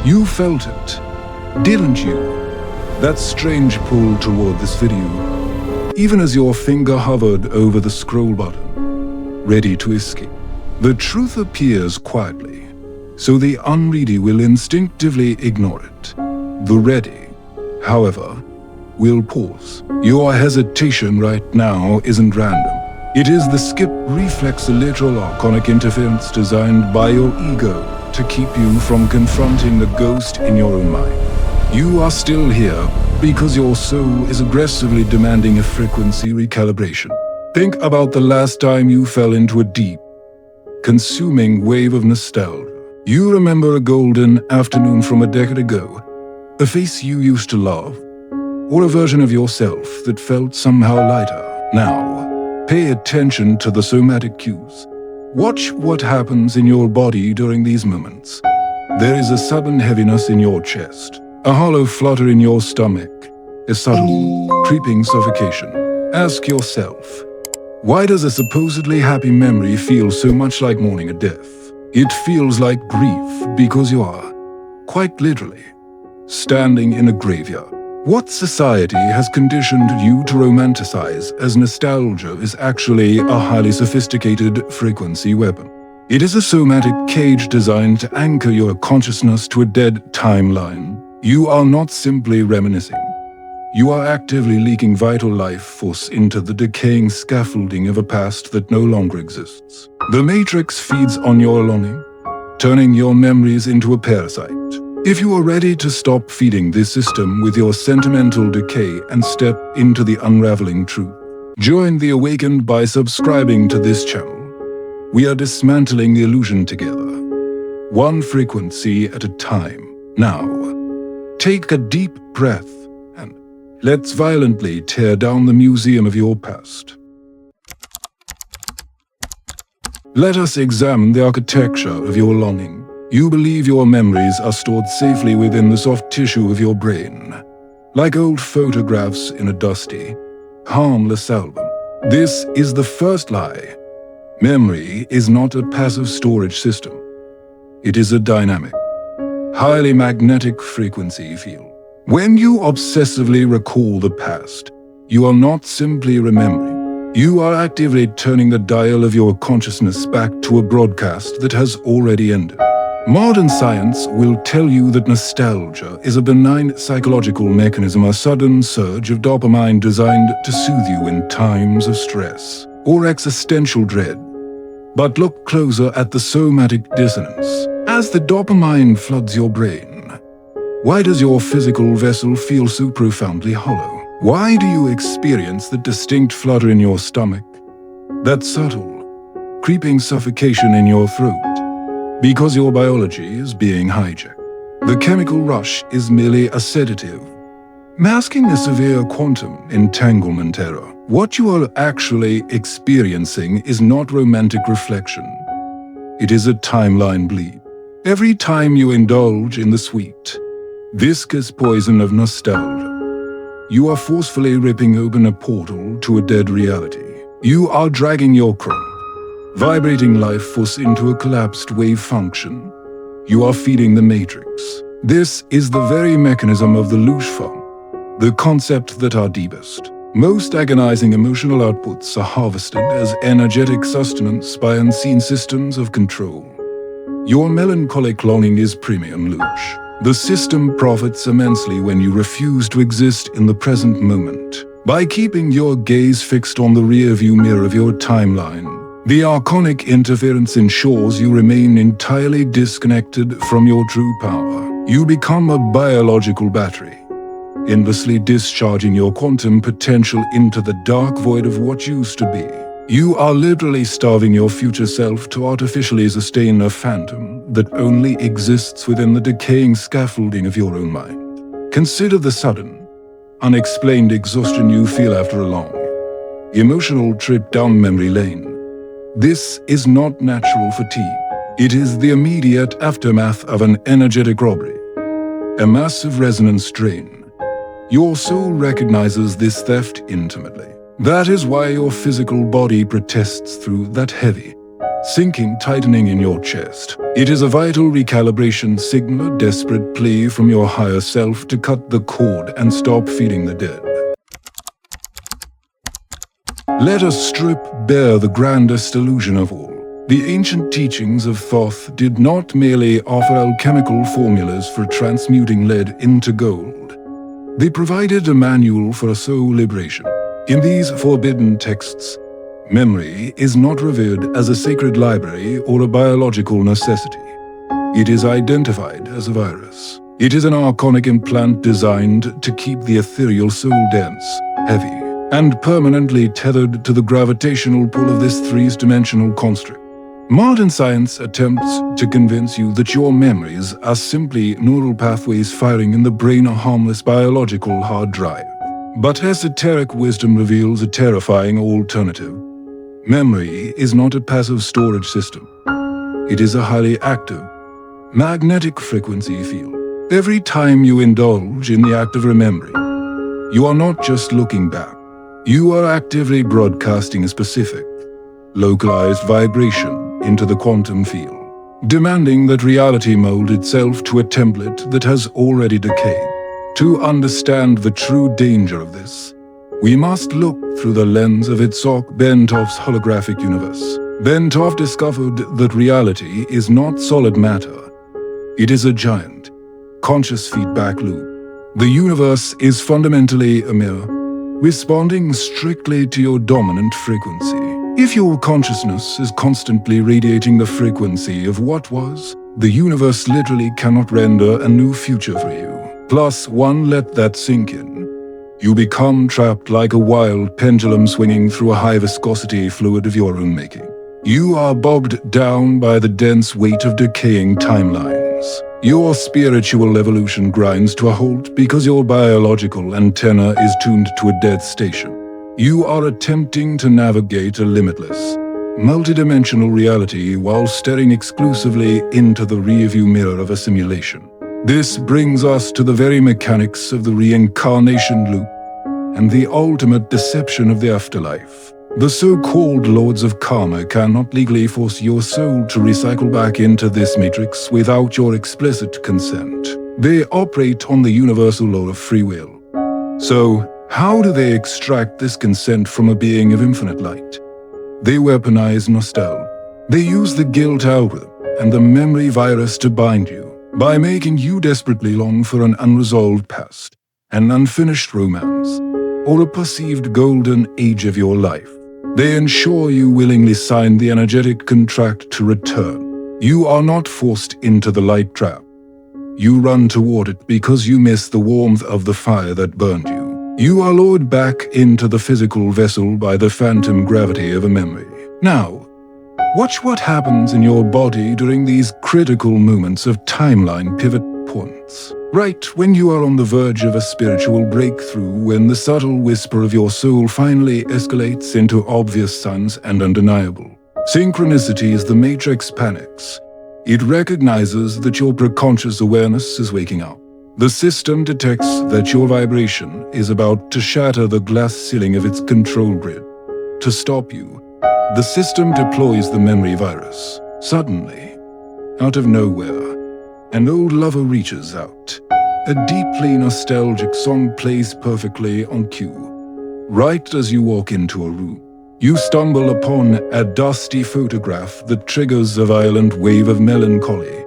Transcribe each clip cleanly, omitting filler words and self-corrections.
You felt it, didn't you? That strange pull toward this video, even as your finger hovered over the scroll button, ready to escape. The truth appears quietly, so the unready will instinctively ignore it. The ready, however, will pause. Your hesitation right now isn't random. It is the skip reflex, a literal archonic interference designed by your ego to keep you from confronting the ghost in your own mind. You are still here because your soul is aggressively demanding a frequency recalibration. Think about the last time you fell into a deep, consuming wave of nostalgia. You remember a golden afternoon from a decade ago, a face you used to love, or a version of yourself that felt somehow lighter. Now, pay attention to the somatic cues. Watch what happens in your body during these moments. There is a sudden heaviness in your chest, a hollow flutter in your stomach, a subtle, creeping suffocation. Ask yourself, why does a supposedly happy memory feel so much like mourning a death? It feels like grief because you are, quite literally, standing in a graveyard. What society has conditioned you to romanticize as nostalgia is actually a highly sophisticated frequency weapon. It is a somatic cage designed to anchor your consciousness to a dead timeline. You are not simply reminiscing. You are actively leaking vital life force into the decaying scaffolding of a past that no longer exists. The Matrix feeds on your longing, turning your memories into a parasite. If you are ready to stop feeding this system with your sentimental decay and step into the unraveling truth, join the awakened by subscribing to this channel. We are dismantling the illusion together, one frequency at a time. Now, take a deep breath and let's violently tear down the museum of your past. Let us examine the architecture of your longing. You believe your memories are stored safely within the soft tissue of your brain, like old photographs in a dusty, harmless album. This is the first lie. Memory is not a passive storage system. It is a dynamic, highly magnetic frequency field. When you obsessively recall the past, you are not simply remembering. You are actively turning the dial of your consciousness back to a broadcast that has already ended. Modern science will tell you that nostalgia is a benign psychological mechanism, a sudden surge of dopamine designed to soothe you in times of stress or existential dread. But look closer at the somatic dissonance. As the dopamine floods your brain, why does your physical vessel feel so profoundly hollow? Why do you experience the distinct flutter in your stomach, that subtle, creeping suffocation in your throat? Because your biology is being hijacked. The chemical rush is merely a sedative, masking a severe quantum entanglement error. What you are actually experiencing is not romantic reflection. It is a timeline bleed. Every time you indulge in the sweet, viscous poison of nostalgia, you are forcefully ripping open a portal to a dead reality. You are dragging your chrome, vibrating life force into a collapsed wave function. You are feeding the Matrix. This is the very mechanism of the Lushfang, the concept that our deepest, most agonizing emotional outputs are harvested as energetic sustenance by unseen systems of control. Your melancholic longing is premium Lush. The system profits immensely when you refuse to exist in the present moment. By keeping your gaze fixed on the rearview mirror of your timeline, the archonic interference ensures you remain entirely disconnected from your true power. You become a biological battery, endlessly discharging your quantum potential into the dark void of what used to be. You are literally starving your future self to artificially sustain a phantom that only exists within the decaying scaffolding of your own mind. Consider the sudden, unexplained exhaustion you feel after a long, emotional trip down memory lane. This is not natural fatigue. It is the immediate aftermath of an energetic robbery, a massive resonance drain. Your soul recognizes this theft intimately. That is why your physical body protests through that heavy, sinking, tightening in your chest. It is a vital recalibration signal, a desperate plea from your higher self to cut the cord and stop feeding the dead. Let us strip bare the grandest illusion of all. The ancient teachings of Thoth did not merely offer alchemical formulas for transmuting lead into gold. They provided a manual for soul liberation. In these forbidden texts, memory is not revered as a sacred library or a biological necessity. It is identified as a virus. It is an archonic implant designed to keep the ethereal soul dense, heavy, and permanently tethered to the gravitational pull of this three-dimensional construct. Modern science attempts to convince you that your memories are simply neural pathways firing in the brain, a harmless biological hard drive. But esoteric wisdom reveals a terrifying alternative. Memory is not a passive storage system. It is a highly active, magnetic frequency field. Every time you indulge in the act of remembering, you are not just looking back. You are actively broadcasting a specific, localized vibration into the quantum field, demanding that reality mold itself to a template that has already decayed. To understand the true danger of this, we must look through the lens of Bentov's holographic universe. Bentov discovered that reality is not solid matter. It is a giant, conscious feedback loop. The universe is fundamentally a mirror, responding strictly to your dominant frequency. If your consciousness is constantly radiating the frequency of what was, the universe literally cannot render a new future for you. +1, let that sink in. You become trapped like a wild pendulum swinging through a high-viscosity fluid of your own making. You are bogged down by the dense weight of decaying timelines. Your spiritual evolution grinds to a halt because your biological antenna is tuned to a dead station. You are attempting to navigate a limitless, multidimensional reality while staring exclusively into the rearview mirror of a simulation. This brings us to the very mechanics of the reincarnation loop and the ultimate deception of the afterlife. The so-called lords of karma cannot legally force your soul to recycle back into this matrix without your explicit consent. They operate on the universal law of free will. So, how do they extract this consent from a being of infinite light? They weaponize nostalgia. They use the guilt algorithm and the memory virus to bind you, by making you desperately long for an unresolved past, an unfinished romance, or a perceived golden age of your life. They ensure you willingly sign the energetic contract to return. You are not forced into the light trap. You run toward it because you miss the warmth of the fire that burned you. You are lured back into the physical vessel by the phantom gravity of a memory. Now, watch what happens in your body during these critical moments of timeline pivot points. Right when you are on the verge of a spiritual breakthrough, when the subtle whisper of your soul finally escalates into obvious signs and undeniable. Synchronicity is the matrix panics. It recognizes that your preconscious awareness is waking up. The system detects that your vibration is about to shatter the glass ceiling of its control grid. To stop you, the system deploys the memory virus. Suddenly, out of nowhere, an old lover reaches out. A deeply nostalgic song plays perfectly on cue. Right as you walk into a room, you stumble upon a dusty photograph that triggers a violent wave of melancholy.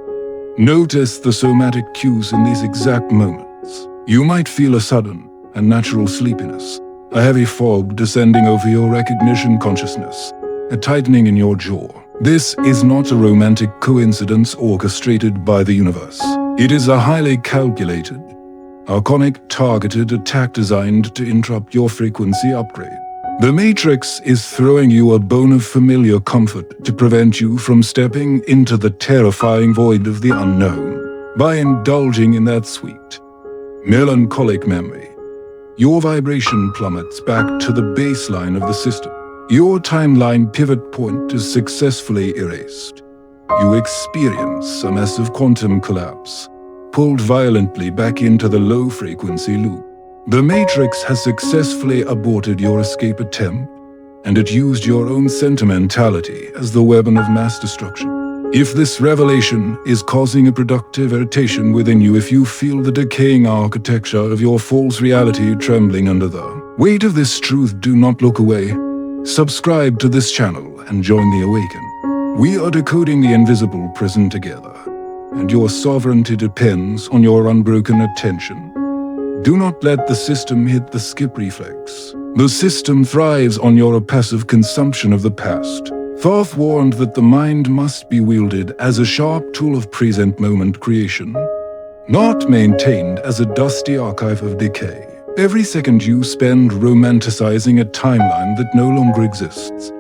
Notice the somatic cues in these exact moments. You might feel a sudden, unnatural sleepiness, a heavy fog descending over your recognition consciousness, a tightening in your jaw. This is not a romantic coincidence orchestrated by the universe. It is a highly calculated, archonic targeted attack designed to interrupt your frequency upgrade. The Matrix is throwing you a bone of familiar comfort to prevent you from stepping into the terrifying void of the unknown. By indulging in that sweet, melancholic memory, your vibration plummets back to the baseline of the system. Your timeline pivot point is successfully erased. You experience a massive quantum collapse, pulled violently back into the low-frequency loop. The Matrix has successfully aborted your escape attempt, and it used your own sentimentality as the weapon of mass destruction. If this revelation is causing a productive irritation within you, if you feel the decaying architecture of your false reality trembling under the weight of this truth, do not look away. Subscribe to this channel and join the Awaken. We are decoding the invisible prison together, and your sovereignty depends on your unbroken attention. Do not let the system hit the skip reflex. The system thrives on your passive consumption of the past. Thoth warned that the mind must be wielded as a sharp tool of present moment creation, not maintained as a dusty archive of decay. Every second you spend romanticizing a timeline that no longer exists,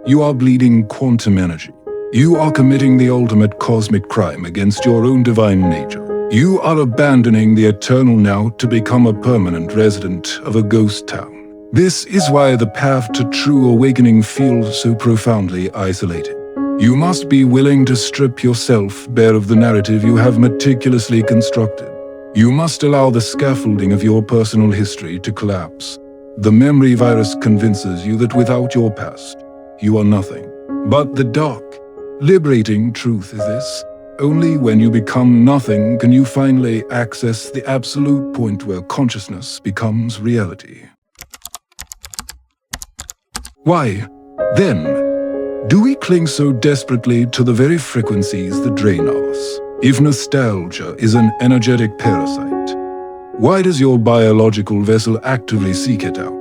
you are bleeding quantum energy. You are committing the ultimate cosmic crime against your own divine nature. You are abandoning the eternal now to become a permanent resident of a ghost town. This is why the path to true awakening feels so profoundly isolated. You must be willing to strip yourself bare of the narrative you have meticulously constructed. You must allow the scaffolding of your personal history to collapse. The memory virus convinces you that without your past, you are nothing. But the dark, liberating truth is this: only when you become nothing can you finally access the absolute point where consciousness becomes reality. Why, then, do we cling so desperately to the very frequencies that drain us? If nostalgia is an energetic parasite, why does your biological vessel actively seek it out?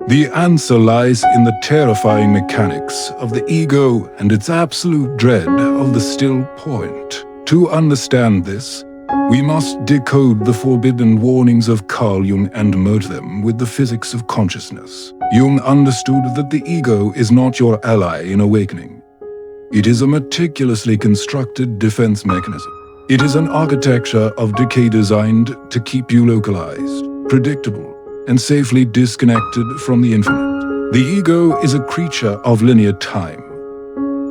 The answer lies in the terrifying mechanics of the ego and its absolute dread of the still point. To understand this, we must decode the forbidden warnings of Carl Jung and merge them with the physics of consciousness. Jung understood that the ego is not your ally in awakening. It is a meticulously constructed defense mechanism. It is an architecture of decay designed to keep you localized, predictable, and safely disconnected from the infinite. The ego is a creature of linear time.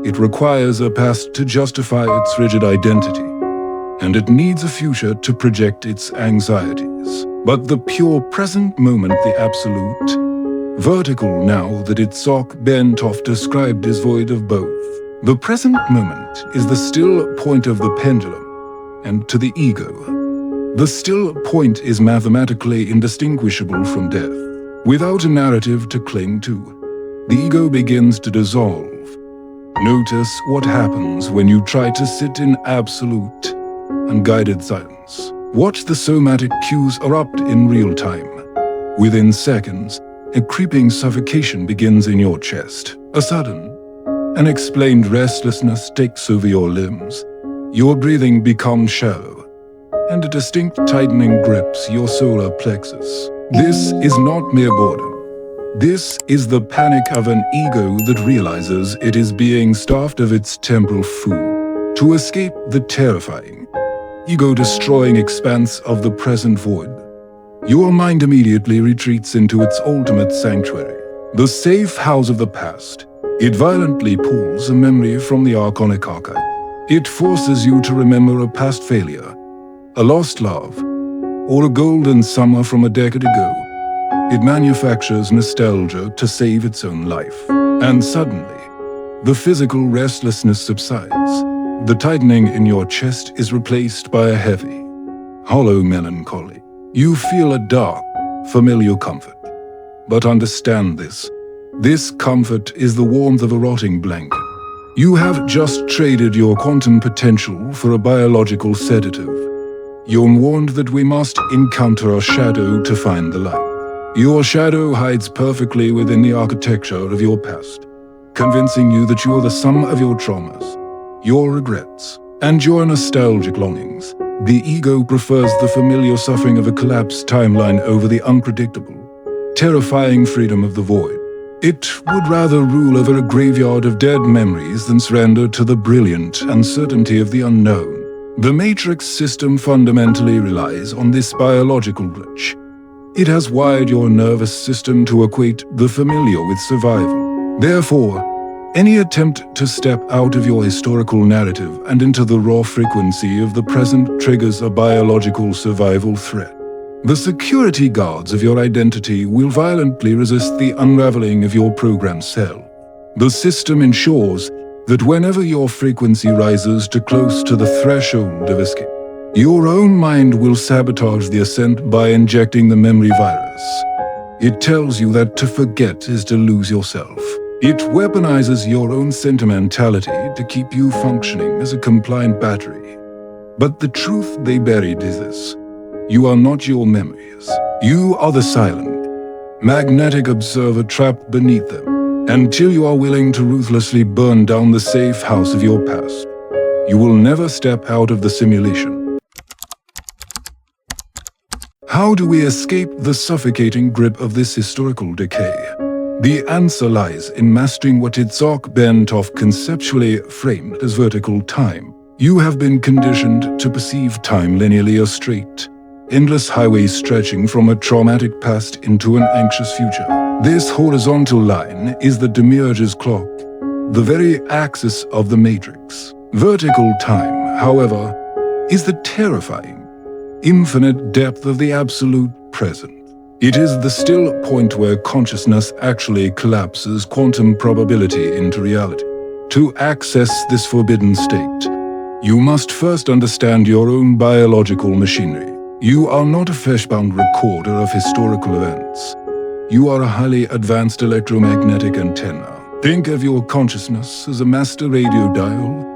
It requires a past to justify its rigid identity, and it needs a future to project its anxieties. But the pure present moment, the absolute, vertical now that Itzhak Bentov described, is void of both. The present moment is the still point of the pendulum, and to the ego, the still point is mathematically indistinguishable from death. Without a narrative to cling to, the ego begins to dissolve. Notice what happens when you try to sit in absolute, unguided silence. Watch the somatic cues erupt in real time. Within seconds, a creeping suffocation begins in your chest. A sudden, unexplained restlessness takes over your limbs. Your breathing becomes shallow, and a distinct tightening grips your solar plexus. This is not mere boredom. This is the panic of an ego that realizes it is being starved of its temporal food. To escape the terrifying, ego-destroying expanse of the present void, your mind immediately retreats into its ultimate sanctuary, the safe house of the past. It violently pulls a memory from the archonic archive. It forces you to remember a past failure, a lost love, or a golden summer from a decade ago. It manufactures nostalgia to save its own life. And suddenly, the physical restlessness subsides. The tightening in your chest is replaced by a heavy, hollow melancholy. You feel a dark, familiar comfort. But understand this. This comfort is the warmth of a rotting blanket. You have just traded your quantum potential for a biological sedative. Jung warned that we must encounter our shadow to find the light. Your shadow hides perfectly within the architecture of your past, convincing you that you are the sum of your traumas, your regrets, and your nostalgic longings. The ego prefers the familiar suffering of a collapsed timeline over the unpredictable, terrifying freedom of the void. It would rather rule over a graveyard of dead memories than surrender to the brilliant uncertainty of the unknown. The Matrix system fundamentally relies on this biological glitch. It has wired your nervous system to equate the familiar with survival. Therefore, any attempt to step out of your historical narrative and into the raw frequency of the present triggers a biological survival threat. The security guards of your identity will violently resist the unraveling of your programmed self. The system ensures that whenever your frequency rises to close to the threshold of escape, your own mind will sabotage the ascent by injecting the memory virus. It tells you that to forget is to lose yourself. It weaponizes your own sentimentality to keep you functioning as a compliant battery. But the truth they buried is this: you are not your memories. You are the silent, magnetic observer trapped beneath them. Until you are willing to ruthlessly burn down the safe house of your past, you will never step out of the simulation. How do we escape the suffocating grip of this historical decay? The answer lies in mastering what Bentov conceptually framed as vertical time. You have been conditioned to perceive time linearly, a straight, endless highway stretching from a traumatic past into an anxious future. This horizontal line is the demiurge's clock, the very axis of the matrix. Vertical time, however, is the terrifying, infinite depth of the absolute present. It is the still point where consciousness actually collapses quantum probability into reality. To access this forbidden state, you must first understand your own biological machinery. You are not a fleshbound recorder of historical events. You are a highly advanced electromagnetic antenna. Think of your consciousness as a master radio dial.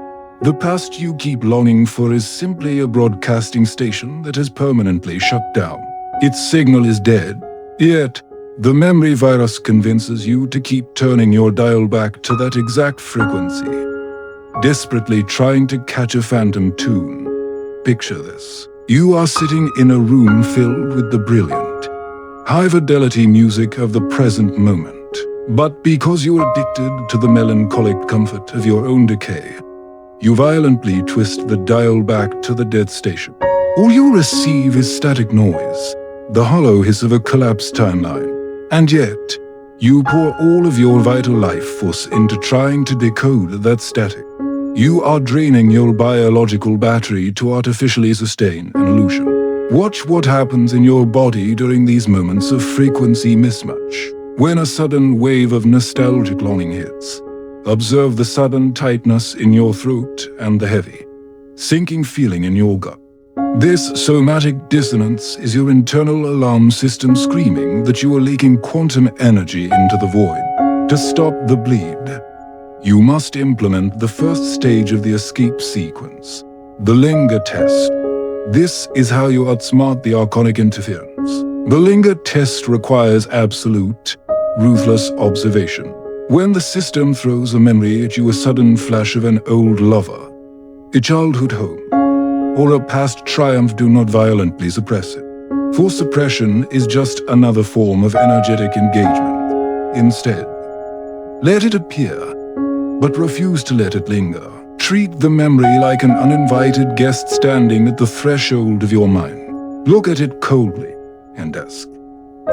The past you keep longing for is simply a broadcasting station that has permanently shut down. Its signal is dead, yet the memory virus convinces you to keep turning your dial back to that exact frequency, desperately trying to catch a phantom tune. Picture this. You are sitting in a room filled with the brilliant, high-fidelity music of the present moment. But because you are addicted to the melancholic comfort of your own decay, you violently twist the dial back to the dead station. All you receive is static noise, the hollow hiss of a collapsed timeline. And yet, you pour all of your vital life force into trying to decode that static. You are draining your biological battery to artificially sustain an illusion. Watch what happens in your body during these moments of frequency mismatch. When a sudden wave of nostalgic longing hits, observe the sudden tightness in your throat and the heavy, sinking feeling in your gut. This somatic dissonance is your internal alarm system screaming that you are leaking quantum energy into the void. To stop the bleed, you must implement the first stage of the escape sequence, the linger test. This is how you outsmart the archonic interference. The linger test requires absolute, ruthless observation. When the system throws a memory at you, a sudden flash of an old lover, a childhood home, or a past triumph, do not violently suppress it. For suppression is just another form of energetic engagement. Instead, let it appear, but refuse to let it linger. Treat the memory like an uninvited guest standing at the threshold of your mind. Look at it coldly and ask,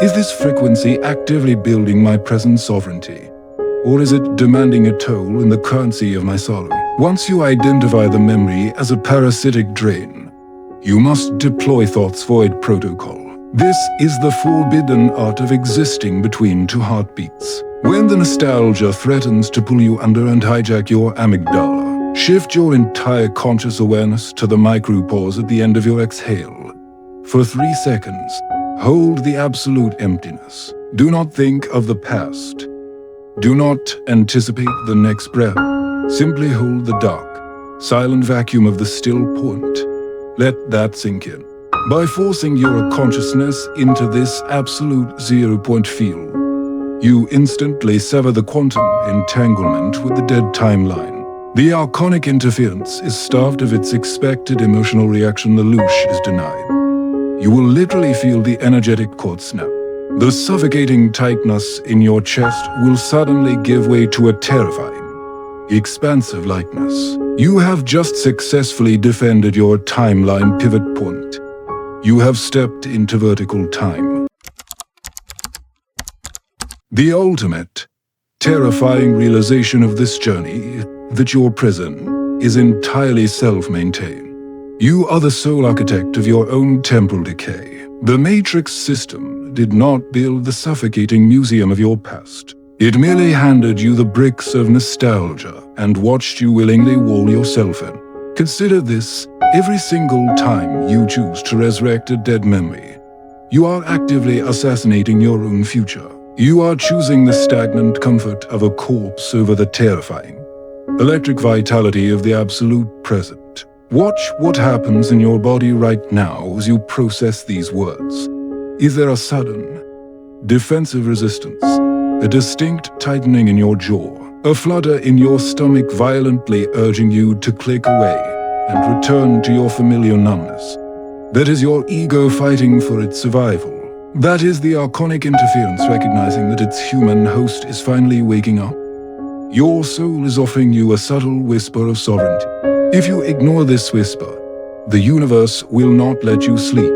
is this frequency actively building my present sovereignty? Or is it demanding a toll in the currency of my sorrow? Once you identify the memory as a parasitic drain, you must deploy Thoth's void protocol. This is the forbidden art of existing between two heartbeats. When the nostalgia threatens to pull you under and hijack your amygdala, shift your entire conscious awareness to the micropause at the end of your exhale. For 3 seconds, hold the absolute emptiness. Do not think of the past. Do not anticipate the next breath. Simply hold the dark, silent vacuum of the still point. Let that sink in. By forcing your consciousness into this absolute zero-point field, you instantly sever the quantum entanglement with the dead timeline. The archonic interference is starved of its expected emotional reaction. The loosh is denied. You will literally feel the energetic cord snap. The suffocating tightness in your chest will suddenly give way to a terrifying, expansive lightness. You have just successfully defended your timeline pivot point. You have stepped into vertical time. The ultimate, terrifying realization of this journey that your prison is entirely self-maintained. You are the sole architect of your own temporal decay. The Matrix system did not build the suffocating museum of your past. It merely handed you the bricks of nostalgia and watched you willingly wall yourself in. Consider this: every single time you choose to resurrect a dead memory, you are actively assassinating your own future. You are choosing the stagnant comfort of a corpse over the terrifying, electric vitality of the absolute present. Watch what happens in your body right now as you process these words. Is there a sudden, defensive resistance? A distinct tightening in your jaw, a flutter in your stomach violently urging you to click away and return to your familiar numbness? That is your ego fighting for its survival. That is the archonic interference recognizing that its human host is finally waking up. Your soul is offering you a subtle whisper of sovereignty. If you ignore this whisper, the universe will not let you sleep.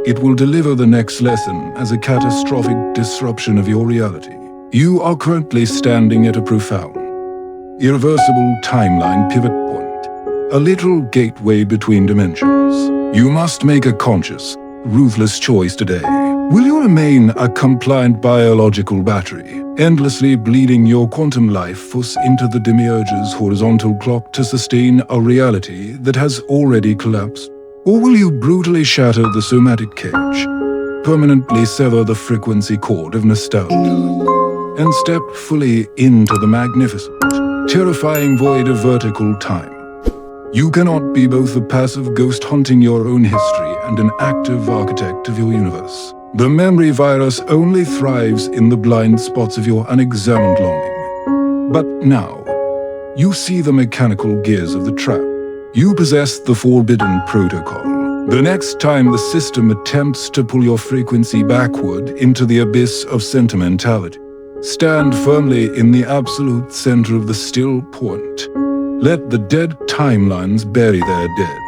It will deliver the next lesson as a catastrophic disruption of your reality. You are currently standing at a profound, irreversible timeline pivot point, a literal gateway between dimensions. You must make a conscious, ruthless choice today. Will you remain a compliant biological battery, endlessly bleeding your quantum life force into the demiurge's horizontal clock to sustain a reality that has already collapsed? Or will you brutally shatter the somatic cage, permanently sever the frequency cord of nostalgia, and step fully into the magnificent, terrifying void of vertical time? You cannot be both a passive ghost haunting your own history and an active architect of your universe. The memory virus only thrives in the blind spots of your unexamined longing. But now, you see the mechanical gears of the trap. You possess the forbidden protocol. The next time the system attempts to pull your frequency backward into the abyss of sentimentality, stand firmly in the absolute center of the still point. Let the dead timelines bury their dead.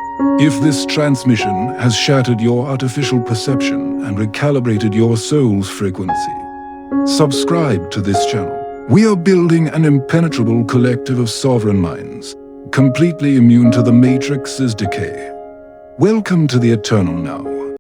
If this transmission has shattered your artificial perception and recalibrated your soul's frequency, subscribe to this channel. We are building an impenetrable collective of sovereign minds, completely immune to the Matrix's decay. Welcome to the Eternal Now.